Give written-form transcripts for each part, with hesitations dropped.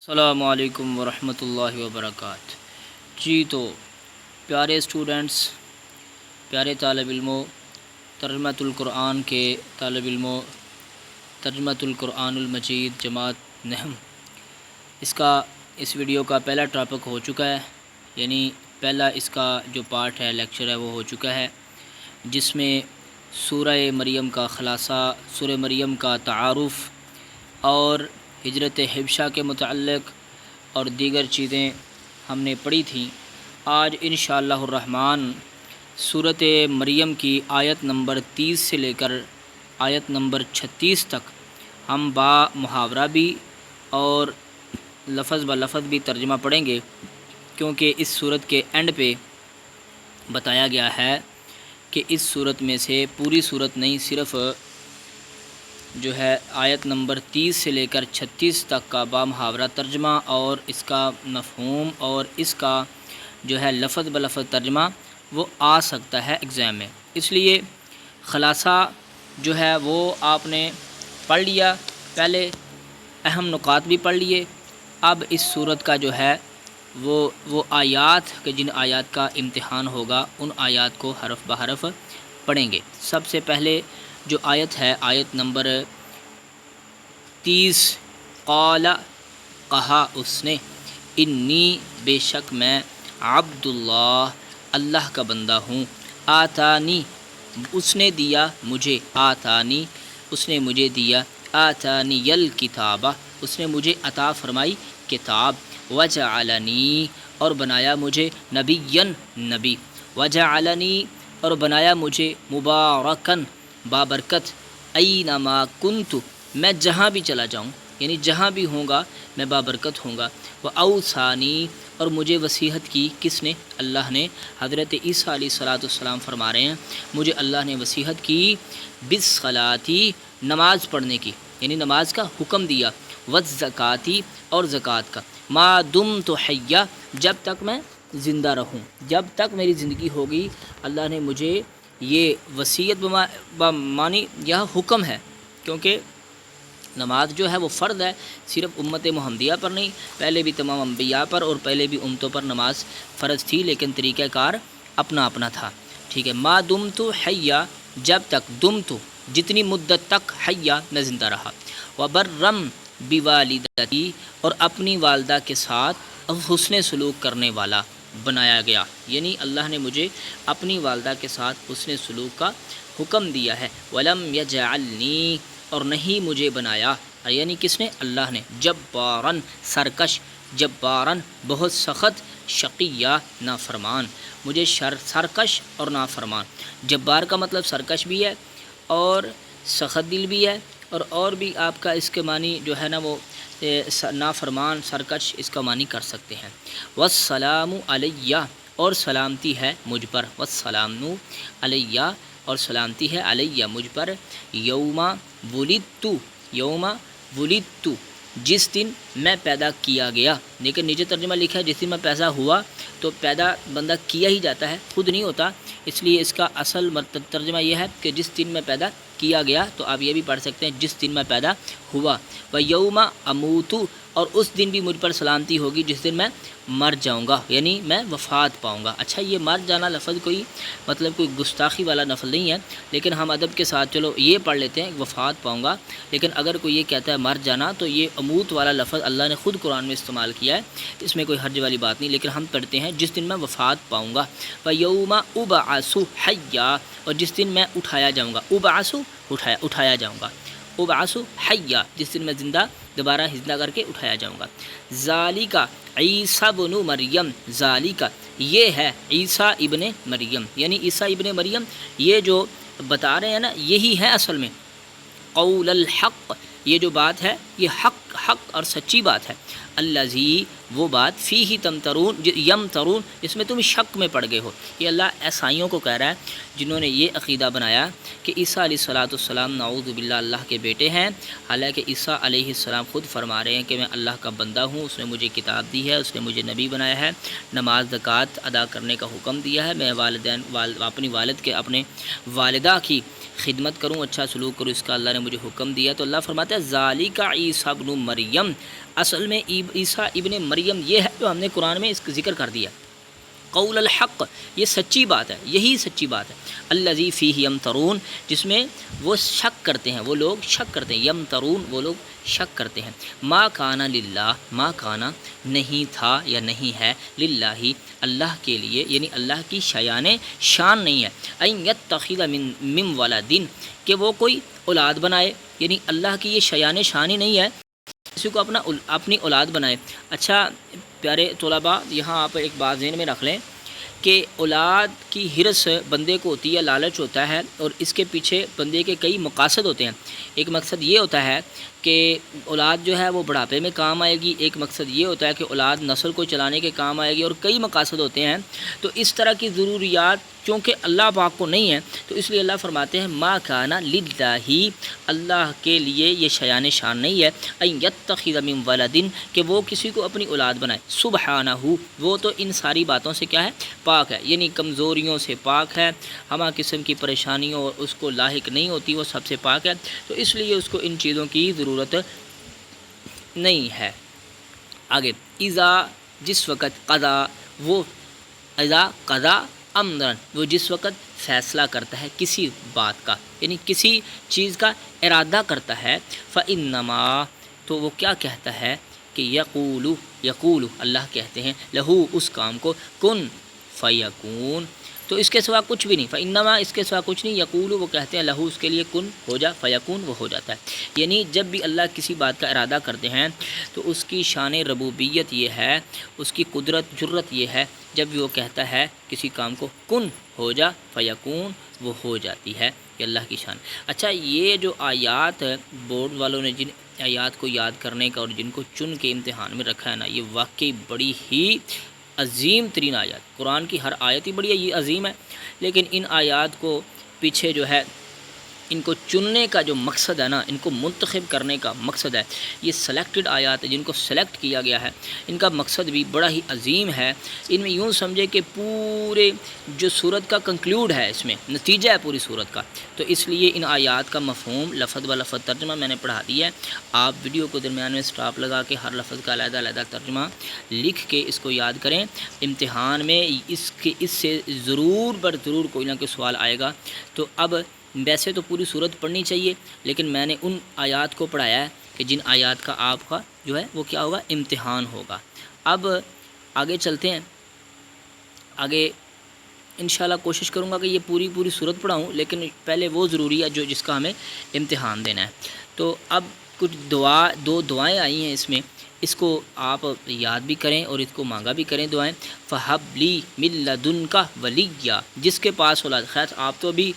السلام علیکم ورحمۃ اللہ وبرکاتہ۔ جی تو پیارے اسٹوڈنٹس، پیارے طالب علموں، ترجمۃ القرآن کے طالب علموں، ترجمۃ القرآن المجید جماعت نحم، اس ویڈیو کا پہلا ٹاپک ہو چکا ہے، یعنی پہلا اس کا جو پارٹ ہے، لیکچر ہے، وہ ہو چکا ہے، جس میں سورہ مریم کا خلاصہ، سورہ مریم کا تعارف اور ہجرت حبشہ کے متعلق اور دیگر چیزیں ہم نے پڑھی تھیں۔ آج انشاءاللہ الرحمن سورۃ مریم کی آیت نمبر 30 سے لے کر آیت نمبر 36 تک ہم با محاورہ بھی اور لفظ بلفظ بھی ترجمہ پڑھیں گے، کیونکہ اس صورت کے اینڈ پہ بتایا گیا ہے کہ اس صورت میں سے پوری صورت نہیں، صرف جو ہے آیت نمبر 30 سے لے کر 36 تک کا با محاورہ ترجمہ اور اس کا مفہوم اور اس کا جو ہے لفظ بلفظ ترجمہ وہ آ سکتا ہے ایگزام میں، اس لیے خلاصہ جو ہے وہ آپ نے پڑھ لیا، پہلے اہم نکات بھی پڑھ لیے۔ اب اس صورت کا جو ہے وہ آیات کہ جن آیات کا امتحان ہوگا ان آیات کو حرف بحرف پڑھیں گے۔ سب سے پہلے جو آیت ہے، آیت نمبر 30، قال، کہا اس نے، انی، بے شک میں، عبداللہ، اللہ کا بندہ ہوں، آتانی، اس نے دیا مجھے، آتانی، اس نے مجھے دیا، آتانی الکتابہ، اس نے مجھے عطا فرمائی کتاب، وجعلنی، اور بنایا مجھے، نبیًا، نبی، وجعلنی، اور بنایا مجھے، مبارکن، بابرکت، اینما کنت، میں جہاں بھی چلا جاؤں، یعنی جہاں بھی ہوں گا میں بابرکت ہوں گا، واوصانی، اور مجھے وصیت کی، کس نے؟ اللہ نے۔ حضرت عیسیٰ علیہ السلام فرما رہے ہیں مجھے اللہ نے وصیت کی، بالصلاۃ، نماز پڑھنے کی، یعنی نماز کا حکم دیا، والزکوٰۃ، اور زکوٰۃ کا، ما دمت حیا، جب تک میں زندہ رہوں، جب تک میری زندگی ہوگی اللہ نے مجھے یہ وصیت معنی یہ حکم ہے، کیونکہ نماز جو ہے وہ فرض ہے، صرف امت محمدیہ پر نہیں، پہلے بھی تمام انبیاء پر اور پہلے بھی امتوں پر نماز فرض تھی، لیکن طریقہ کار اپنا اپنا تھا، ٹھیک ہے۔ ما دمت حیا، جب تک، دمت، جتنی مدت تک، حیا، میں زندہ رہا، وبرم بوالدتی، اور اپنی والدہ کے ساتھ حسن سلوک کرنے والا بنایا گیا، یعنی اللہ نے مجھے اپنی والدہ کے ساتھ حسن سلوک کا حکم دیا ہے، ولم یجعلنی، اور نہیں مجھے بنایا، یعنی کس نے؟ اللہ نے، جبارن، سرکش، جبارن، بہت سخت، شقیہ، نافرمان، مجھے سرکش اور نافرمان، جبار کا مطلب سرکش بھی ہے اور سخت دل بھی ہے، اور بھی آپ کا اس کے معنی جو ہے نا وہ نافرمان، سرکش، اس کا معنی کر سکتے ہیں۔ والسلام علیہ، اور سلامتی ہے مجھ پر، والسلام علیہ، اور سلامتی ہے علیہ، مجھ پر، یوم ولدت، یوم ولدت، جس دن میں پیدا کیا گیا، لیکن نیچے ترجمہ لکھا ہے جس دن میں پیدا ہوا، تو پیدا بندہ کیا ہی جاتا ہے، خود نہیں ہوتا، اس لیے اس کا اصل ترجمہ یہ ہے کہ جس دن میں پیدا کیا گیا، تو آپ یہ بھی پڑھ سکتے ہیں جس دن میں پیدا ہوا، ویوم اموت، اور اس دن بھی مجھ پر سلامتی ہوگی جس دن میں مر جاؤں گا، یعنی میں وفات پاؤں گا۔ اچھا، یہ مر جانا لفظ کوئی کوئی گستاخی والا لفظ نہیں ہے، لیکن ہم ادب کے ساتھ چلو یہ پڑھ لیتے ہیں وفات پاؤں گا، لیکن اگر کوئی یہ کہتا ہے مر جانا، تو یہ اموت والا لفظ اللہ نے خود قرآن میں استعمال کیا ہے، اس میں کوئی حرج والی بات نہیں، لیکن ہم پڑھتے ہیں جس دن میں وفات پاؤں گا، ویوم ابعث حیا، اور جس دن میں اٹھایا جاؤں گا، ابعث، اٹھایا جاؤں گا، ابعث حیا، جس دن میں زندہ، دوبارہ زندہ کر کے اٹھایا جاؤں گا، ذالک عیسیٰ ابن مریم، ذالک، یہ ہے عیسیٰ ابن مریم، یعنی عیسیٰ ابن مریم، یہ جو بتا رہے ہیں نا، یہی ہے اصل میں قول الحق، یہ جو بات ہے یہ حق اور سچی بات ہے، الذی، وہ بات، فیہ تمترون، یمترون، اس میں تم شک میں پڑ گئے ہو، یہ اللہ عیسائیوں کو کہہ رہا ہے جنہوں نے یہ عقیدہ بنایا کہ عیسیٰ علیہ السلام نعوذ باللہ اللہ کے بیٹے ہیں، حالانکہ عیسیٰ علیہ السلام خود فرما رہے ہیں کہ میں اللہ کا بندہ ہوں، اس نے مجھے کتاب دی ہے، اس نے مجھے نبی بنایا ہے، نماز زکوٰۃ ادا کرنے کا حکم دیا ہے، میں اپنی اپنے والدہ کی خدمت کروں، اچھا سلوک کروں، اس کا اللہ نے مجھے حکم دیا، تو اللہ فرماتا ہے ذالک عیسیٰ ابن مریم، اصل میں عیسیٰ ابن مریم یہ ہے جو ہم نے قرآن میں اس کا ذکر کر دیا۔ قول الحق، یہ سچی بات ہے، یہی سچی بات ہے۔ الذی فیہ یمترون، جس میں وہ شک کرتے ہیں، وہ لوگ شک کرتے ہیں، یمترون وہ لوگ شک کرتے ہیں۔ ما کان للہ، ما کانا نہیں تھا یا نہیں ہے، للہ اللہ کے لیے، یعنی اللہ کی شایان شان نہیں ہے، ان یتخذ من ولدن، کہ وہ کوئی اولاد بنائے، یعنی اللہ کی یہ شایان شان ہی نہیں ہے کسی کو اپنی اولاد بنائے۔ اچھا پیارے طلباء، یہاں آپ ایک بات ذہن میں رکھ لیں کہ اولاد کی حرص بندے کو ہوتی ہے، لالچ ہوتا ہے، اور اس کے پیچھے بندے کے کئی مقاصد ہوتے ہیں۔ ایک مقصد یہ ہوتا ہے کہ اولاد جو ہے وہ بڑھاپے میں کام آئے گی، ایک مقصد یہ ہوتا ہے کہ اولاد نسل کو چلانے کے کام آئے گی، اور کئی مقاصد ہوتے ہیں۔ تو اس طرح کی ضروریات چونکہ اللہ پاک کو نہیں ہے، تو اس لیے اللہ فرماتے ہیں ما کانا للہ، اللہ کے لیے یہ شایان شان نہیں ہے، ان یتخذ من ولدن، کہ وہ کسی کو اپنی اولاد بنائے، سبحانہ، وہ تو ان ساری باتوں سے کیا ہے، پاک ہے، یعنی کمزوریوں سے پاک ہے، ہمہ قسم کی پریشانیوں اور اس کو لاحق نہیں ہوتی، وہ سب سے پاک ہے، تو اس لیے اس کو ان چیزوں کی ضرورت نہیں ہے۔ آگے اذا، جس وقت، قضا، وہ اذا قضا امرا، وہ جس وقت فیصلہ کرتا ہے کسی بات کا، یعنی کسی چیز کا ارادہ کرتا ہے، فانما، تو وہ کیا کہتا ہے کہ یقول، اللہ کہتے ہیں لہو، اس کام کو، کن فیکون، تو اس کے سوا کچھ بھی نہیں، فانما اس کے سوا کچھ نہیں، یقول وہ کہتے ہیں لہو اس کے لیے، کن ہو جا، فیکون وہ ہو جاتا ہے۔ یعنی جب بھی اللہ کسی بات کا ارادہ کرتے ہیں تو اس کی شان ربوبیت یہ ہے، اس کی قدرت جرت یہ ہے، جب بھی وہ کہتا ہے کسی کام کو کن ہو جا، فیکون وہ ہو جاتی ہے، یہ اللہ کی شان۔ اچھا یہ جو آیات بورڈ والوں نے جن آیات کو یاد کرنے کا اور جن کو چن کے امتحان میں رکھا ہے نا، یہ واقعی بڑی ہی عظیم ترین آیات، قرآن کی ہر آیت ہی بڑی ہے، یہ عظیم ہے، لیکن ان آیات کو پیچھے جو ہے ان کو چننے کا جو مقصد ہے نا، ان کو منتخب کرنے کا مقصد ہے، یہ سلیکٹڈ آیات جن کو سلیکٹ کیا گیا ہے، ان کا مقصد بھی بڑا ہی عظیم ہے۔ ان میں یوں سمجھے کہ پورے جو صورت کا کنکلیوڈ ہے، اس میں نتیجہ ہے پوری صورت کا، تو اس لیے ان آیات کا مفہوم لفظ ب لفظ ترجمہ میں نے پڑھا دیا ہے۔ آپ ویڈیو کو درمیان میں سٹاپ لگا کے ہر لفظ کا علیحدہ علیحدہ ترجمہ لکھ کے اس کو یاد کریں، امتحان میں اس سے ضرور بر ضرور کوئی نہ کوئی سوال آئے گا۔ تو اب ویسے تو پوری صورت پڑھنی چاہیے، لیکن میں نے ان آیات کو پڑھایا ہے کہ جن آیات کا آپ کا جو ہے وہ کیا ہوگا، امتحان ہوگا۔ اب آگے چلتے ہیں، آگے انشاءاللہ کوشش کروں گا کہ یہ پوری صورت پڑھاؤں، لیکن پہلے وہ ضروری ہے جس کا ہمیں امتحان دینا ہے۔ تو اب کچھ دو دعائیں آئی ہیں اس میں، اس کو آپ یاد بھی کریں اور اس کو مانگا بھی کریں دعائیں۔ فَهَبْ لِي مِن لَدُنْكَ وَلِيًّا، جس کے پاس اولاد، خیر آپ تو بھی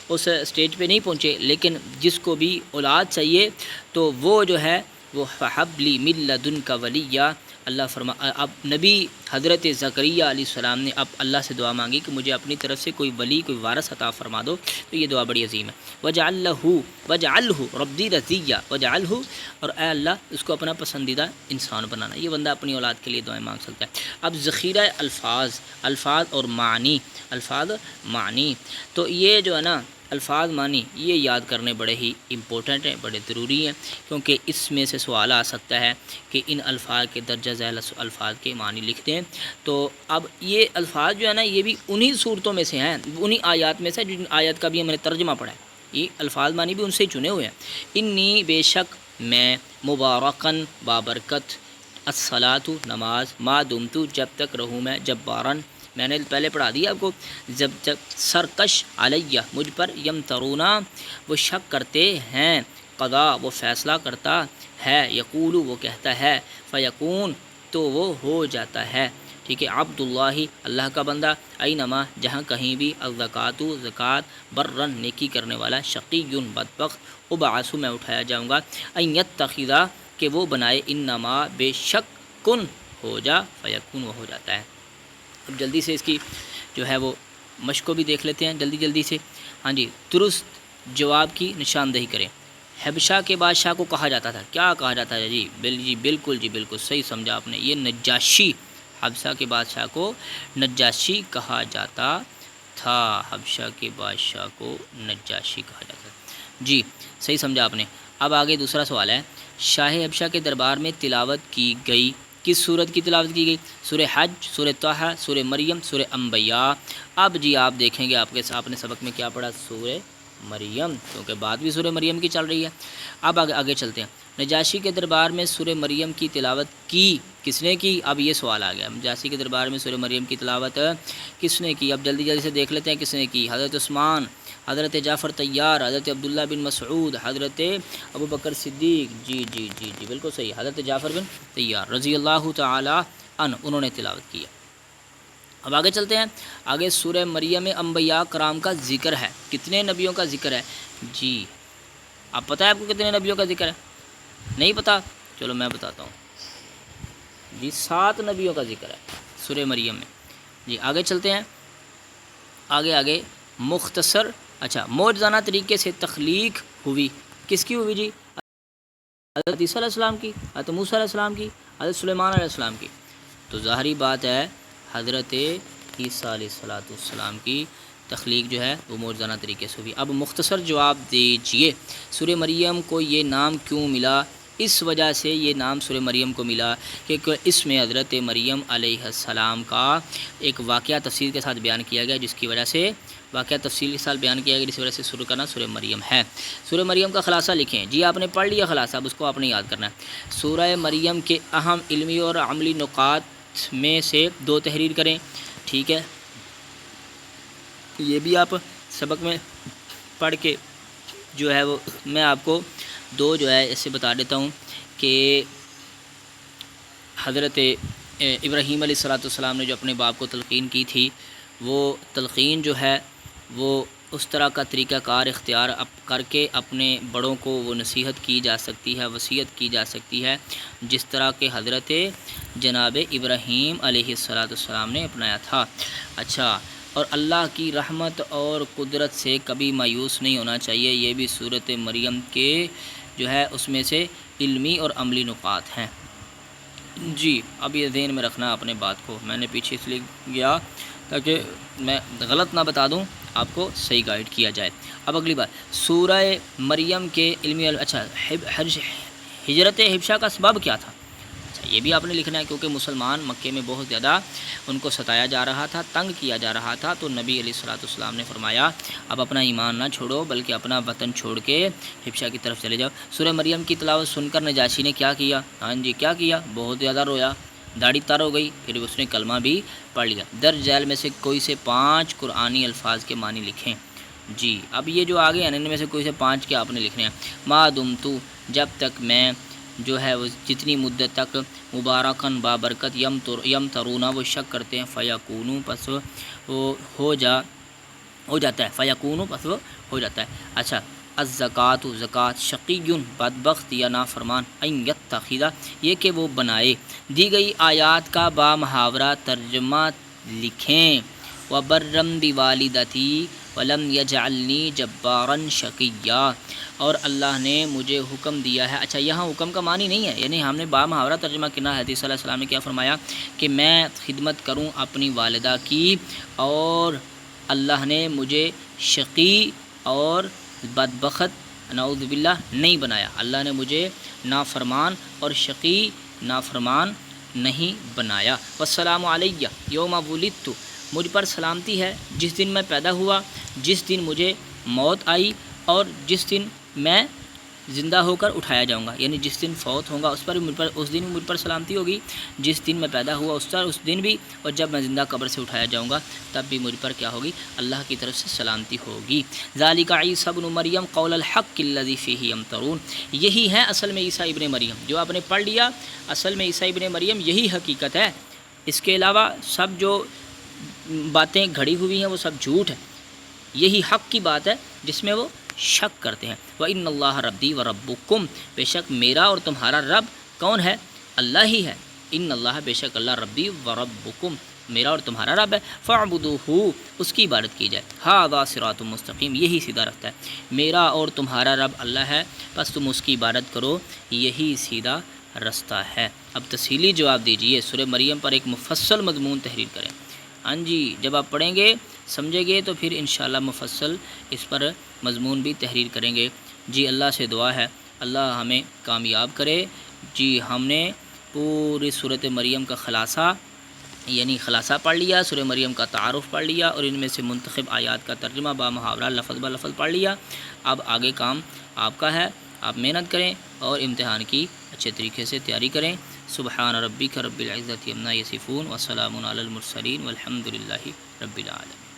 اس سٹیج پہ نہیں پہنچے، لیکن جس کو بھی اولاد چاہیے تو وہ جو ہے وہ فَهَبْ لِي مِن لَدُنْكَ وَلِيًّا، اللہ اب نبی حضرت زکریا علیہ السلام نے اب اللہ سے دعا مانگی کہ مجھے اپنی طرف سے کوئی ولی، کوئی وارث عطا فرما دو، تو یہ دعا بڑی عظیم ہے۔ وَجَعَلْهُ رَبِّي رَضِيًّا، وَجَعَلْهُ، اور اے اللہ اس کو اپنا پسندیدہ انسان بنانا، یہ بندہ اپنی اولاد کے لیے دعائیں مانگ سکتا ہے۔ اب ذخیرہ الفاظ اور معنی، تو یہ جو ہے نا الفاظ معنی یہ یاد کرنے بڑے ہی امپورٹنٹ ہیں، بڑے ضروری ہیں، کیونکہ اس میں سے سوال آ سکتا ہے کہ ان الفاظ کے درجہ ذیل الفاظ کے معنی لکھتے ہیں۔ تو اب یہ الفاظ جو ہے نا یہ بھی انہی صورتوں میں سے ہیں، انہی آیات میں سے، جن آیت کا بھی ہم نے ترجمہ پڑھا ہے، یہ الفاظ معنی بھی ان سے ہی چنے ہوئے ہیں۔ انی، بے شک میں، مبارکن، بابرکت، الصلاۃ، نماز، ما دمت، جب تک رہوں میں، جبارن، میں نے پہلے پڑھا دیا آپ کو، جب سرکش، علیہ مجھ پر، یمترونا وہ شک کرتے ہیں، قضا وہ فیصلہ کرتا ہے، یقول وہ کہتا ہے، فیکون تو وہ ہو جاتا ہے، ٹھیک ہے۔ عبداللہ اللہ کا بندہ، اینما جہاں کہیں بھی، الزکوٰۃ زکوٰۃ، برن نیکی کرنے والا، شقی بدبخت، ابعث میں اٹھایا جاؤں گا، ان یتخذ کہ وہ بنائے، انما بے شک، کن ہو جا، فیکون وہ ہو جاتا ہے۔ اب جلدی سے اس کی جو ہے وہ مشق کو بھی دیکھ لیتے ہیں جلدی سے۔ ہاں جی، درست جواب کی نشاندہی کریں۔ حبشہ کے بادشاہ کو کہا جاتا تھا، کیا کہا جاتا ہے جی؟ بالکل صحیح سمجھا آپ نے، یہ نجاشی، حبشہ کے بادشاہ کو نجاشی کہا جاتا تھا، حبشہ کے بادشاہ کو نجاشی کہا جاتا تھا، جی صحیح سمجھا آپ نے۔ اب آگے دوسرا سوال ہے، شاہ حبشہ کے دربار میں تلاوت کی گئی۔ کس صورت کی تلاوت کی گئی؟ سورہ حج، سورہ طہ، سورہ مریم، سورہ انبیاء۔ اب جی آپ دیکھیں گے آپ نے سبق میں کیا پڑھا؟ سورہ مریم، کیونکہ بات بھی سورہ مریم کی چل رہی ہے۔ اب آگے چلتے ہیں۔ نجاشی کے دربار میں سورہ مریم کی تلاوت کی کس نے کی؟ اب یہ سوال آ گیا، نجاشی کے دربار میں سورہ مریم کی تلاوت کس نے کی؟ اب جلدی سے دیکھ لیتے ہیں کس نے کی۔ حضرت عثمان، حضرت جعفر طیار، حضرت عبداللہ بن مسعود، حضرت ابو بکر صدیق۔ جی جی جی جی بالکل صحیح، حضرت جعفر بن طیار رضی اللہ تعالی عنہ، انہوں نے تلاوت کیا۔ اب آگے چلتے ہیں۔ آگے سورہ مریم میں انبیاء کرام کا ذکر ہے۔ کتنے نبیوں کا ذکر ہے؟ جی اب پتہ ہے آپ کو کتنے نبیوں کا ذکر ہے؟ نہیں پتہ؟ چلو میں بتاتا ہوں جی، 7 نبیوں کا ذکر ہے سورہ مریم میں۔ جی آگے چلتے ہیں۔ آگے مختصر، اچھا، معجزانہ طریقے سے تخلیق ہوئی، کس کی ہوئی جی؟ حضرت عیسیٰ علیہ السلام کی، حضرت موسیٰ علیہ السلام کی، حضرت سلیمان علیہ السلام کی۔ تو ظاہری بات ہے حضرت عیسیٰ علیہ السلام کی تخلیق جو ہے وہ معجزانہ طریقے سے ہوئی۔ اب مختصر جواب دیجئے، سورہ مریم کو یہ نام کیوں ملا؟ اس وجہ سے یہ نام سورہ مریم کو ملا کہ اس میں حضرت مریم علیہ السلام کا ایک واقعہ تفصیل کے ساتھ بیان کیا گیا، جس کی وجہ سے جس وجہ سے شروع کرنا سورہ مریم ہے۔ سورہ مریم کا خلاصہ لکھیں جی، آپ نے پڑھ لیا خلاصہ، اب اس کو آپ نے یاد کرنا ہے۔ سورہ مریم کے اہم علمی اور عملی نکات میں سے 2 تحریر کریں، ٹھیک ہے؟ یہ بھی آپ سبق میں پڑھ کے جو ہے وہ میں آپ کو 2 جو ہے اسے بتا دیتا ہوں کہ حضرت ابراہیم علیہ السلام نے جو اپنے باپ کو تلقین کی تھی، وہ تلقین جو ہے وہ اس طرح کا طریقہ کار اختیار کر کے اپنے بڑوں کو وہ نصیحت کی جا سکتی ہے، وصیت کی جا سکتی ہے، جس طرح کہ حضرت جناب ابراہیم علیہ السلام نے اپنایا تھا۔ اچھا، اور اللہ کی رحمت اور قدرت سے کبھی مایوس نہیں ہونا چاہیے، یہ بھی سورۃ مریم کے جو ہے اس میں سے علمی اور عملی نکات ہیں۔ جی اب یہ ذہن میں رکھنا اپنے بات کو، میں نے پیچھے اس لیے گیا تاکہ میں غلط نہ بتا دوں، آپ کو صحیح گائیڈ کیا جائے۔ اب اگلی بات، سورہ مریم کے علمی اچھا ہجرت حبشہ کا سبب کیا تھا؟ اچھا یہ بھی آپ نے لکھنا ہے، کیونکہ مسلمان مکے میں بہت زیادہ ان کو ستایا جا رہا تھا، تنگ کیا جا رہا تھا، تو نبی علیہ السلام نے فرمایا اب اپنا ایمان نہ چھوڑو بلکہ اپنا وطن چھوڑ کے حبشہ کی طرف چلے جاؤ۔ سورہ مریم کی تلاوت سن کر نجاشی نے کیا کیا؟ ہاں جی کیا کیا؟ بہت زیادہ رویا، داڑھی تر ہو گئی، پھر اس نے کلمہ بھی پڑھ لیا۔ درج ذیل میں سے کوئی سے 5 قرآنی الفاظ کے معنی لکھیں۔ جی اب یہ جو آگے ہیں ان میں سے کوئی سے 5 کے آپ نے لکھنے ہیں۔ ما دمتو، جب تک میں جو ہے وہ جتنی مدت تک، مبارکن بابرکت، یم ترونا وہ شک کرتے ہیں، فیکونو پس وہ ہو جاتا ہے، فیکونو پس وہ ہو جاتا ہے۔ اچھا، الزکوٰۃ زکوٰۃ، شقیٌ بدبخت یا نافرمان، ان یتخذ یہ کہ وہ بنائے۔ دی گئی آیات کا با محاورہ ترجمہ لکھیں۔ وبرم بوالدتی ولم یجعلنی جبارا شقیا، اور اللہ نے مجھے حکم دیا ہے۔ اچھا یہاں حکم کا معنی نہیں ہے، یعنی ہم نے با محاورہ ترجمہ کرنا ہے۔ حدیث صلی اللہ علیہ وسلم نے کیا فرمایا کہ میں خدمت کروں اپنی والدہ کی، اور اللہ نے مجھے شقی اور بدبخت نعوذ باللہ نہیں بنایا، اللہ نے مجھے نافرمان اور شقی نافرمان نہیں بنایا۔ والسلام علیہ یوم ولدت، مجھ پر سلامتی ہے جس دن میں پیدا ہوا، جس دن مجھے موت آئی، اور جس دن میں زندہ ہو کر اٹھایا جاؤں گا، یعنی جس دن فوت ہوں گا اس دن بھی مجھ پر سلامتی ہوگی، جس دن میں پیدا ہوا اس دن بھی، اور جب میں زندہ قبر سے اٹھایا جاؤں گا تب بھی مجھ پر کیا ہوگی؟ اللہ کی طرف سے سلامتی ہوگی۔ ذالک عیسی ابن مریم قول الحق الذی فیہ یمترون، یہی ہے اصل میں عیسیٰ ابن مریم، جو آپ نے پڑھ لیا اصل میں عیسیٰ ابن مریم یہی حقیقت ہے، اس کے علاوہ سب جو باتیں گھڑی ہوئی ہیں وہ سب جھوٹ ہے، یہی حق کی بات ہے جس میں وہ شک کرتے ہیں۔ وَإِنَّ اللَّهَ رَبِّي وَرَبُّكُمْ، بے شک میرا اور تمہارا رب کون ہے؟ اللہ ہی ہے۔ ان اللہ، بے شک اللہ، ربی وربکم، میرا اور تمہارا رب ہے۔ فَاعْبُدُوهُ، اس کی عبادت کی جائے۔ هَذَا صِرَاطٌ مستقیم، یہی سیدھا رستہ ہے، میرا اور تمہارا رب اللہ ہے، بس تم اس کی عبادت کرو، یہی سیدھا رستہ ہے۔ اب تفصیلی جواب دیجئے، سورہ مریم پر ایک مفصل مضمون تحریر کریں۔ ہاں جی جب آپ پڑھیں گے سمجھیں گے تو پھر انشاءاللہ مفصل اس پر مضمون بھی تحریر کریں گے۔ جی اللہ سے دعا ہے اللہ ہمیں کامیاب کرے۔ جی ہم نے پوری صورت مریم کا خلاصہ یعنی خلاصہ پڑھ لیا، سورہ مریم کا تعارف پڑھ لیا اور ان میں سے منتخب آیات کا ترجمہ با محاورہ لفظ بہ لفظ پڑھ لیا۔ اب آگے کام آپ کا ہے، آپ محنت کریں اور امتحان کی اچھے طریقے سے تیاری کریں۔ سبحان ربک رب العزت عما یصفون وسلام علی المرسلین والحمد للہ رب العالمین۔